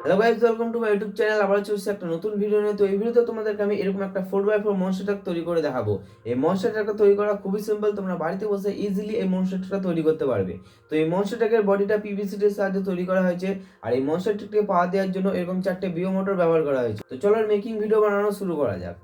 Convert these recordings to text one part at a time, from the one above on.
Hello guys, welcome to my YouTube channel. আবার চলে এসেছি একটা নতুন ভিডিও নিয়ে। তো এই ভিডিওতে তোমাদেরকে আমি এরকম একটা 4x4 মনস্টার ট্রাক তৈরি করে দেখাবো। এই মনস্টার ট্রাকটা তৈরি করা খুবই সিম্পল। তোমরা বাড়িতে বসে ইজিলি এই মনস্টার ট্রাকটা তৈরি করতে পারবে। তো এই মনস্টার ট্রাকের বডিটা পিভিসি এর সাহায্যে তৈরি করা হয়েছে। আর এই মনস্টার ট্রাককে পাওয়ার দেওয়ার জন্য এরকম 4টে বিও মোটর ব্যবহার করা হয়েছে। তো চলো মেকিং ভিডিও বানানো শুরু করা যাক।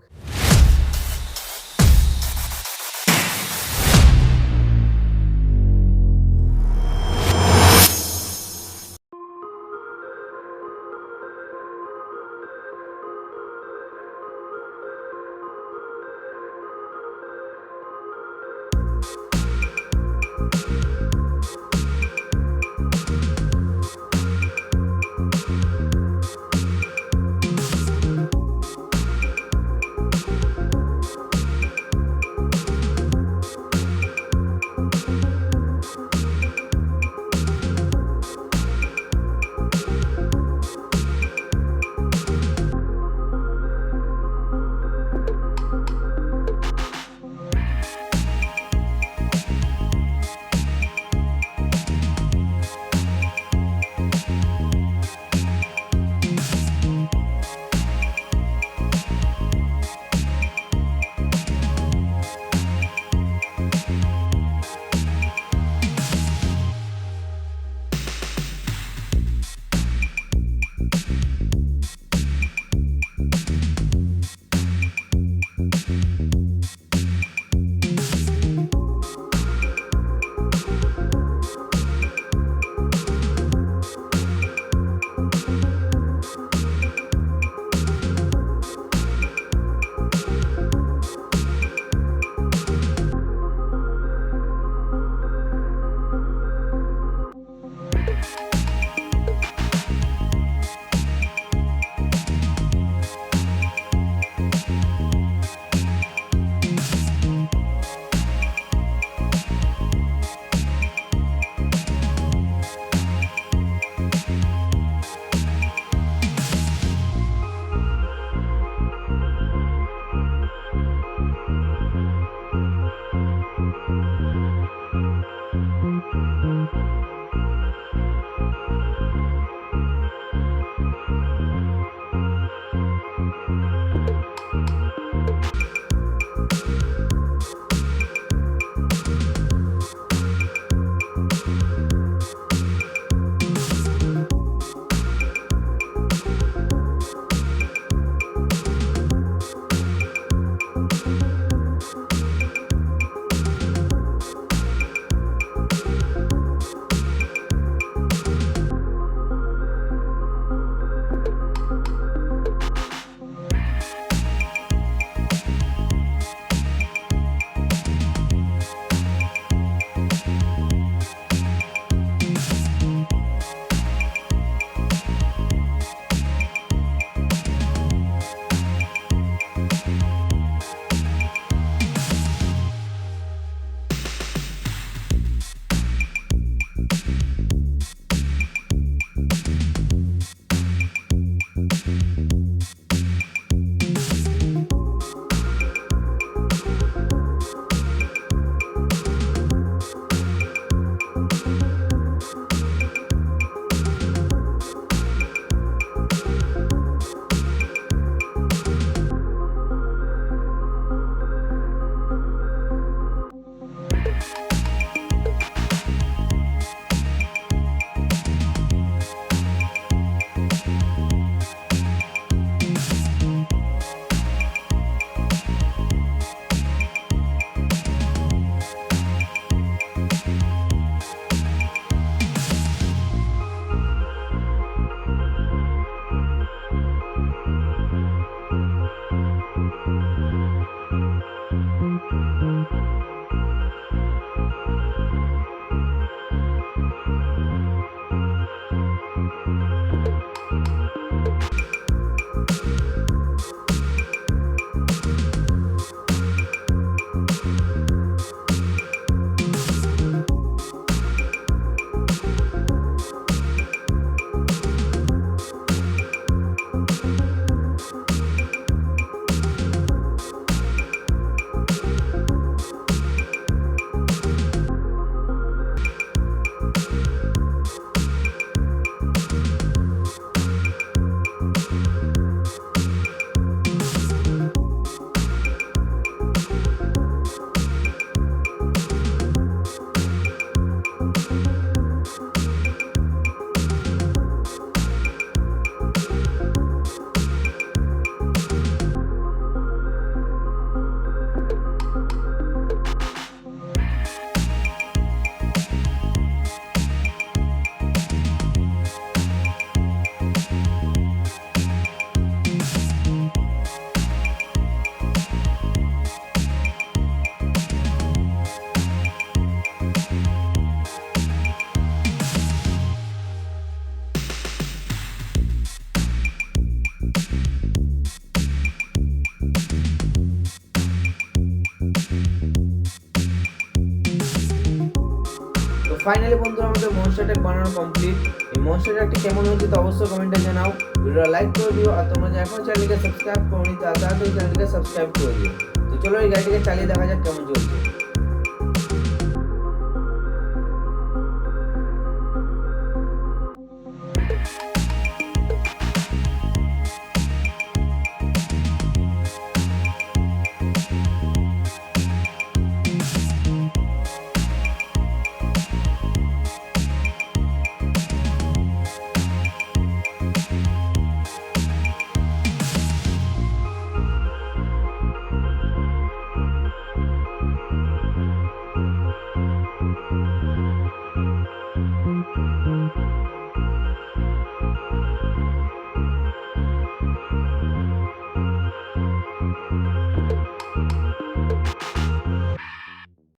ফাইনালি বন্ধুরা আমাদের মনস্টার ট্রাক বানানো কমপ্লিট। এই মনস্টার ট্রাকটি কেমন হয়েছে তো অবশ্যই কমেন্টে জানাও। ভিডিওটা লাইক করে দিও, আর তোমরা যদি এখনো চ্যানেলকে সাবস্ক্রাইব করোনি তাড়াতাড়ি চ্যানেলকে সাবস্ক্রাইব করে দিও। তো চলো এই গাড়িটিকে চালিয়ে দেখা যাক কেমন চলছে।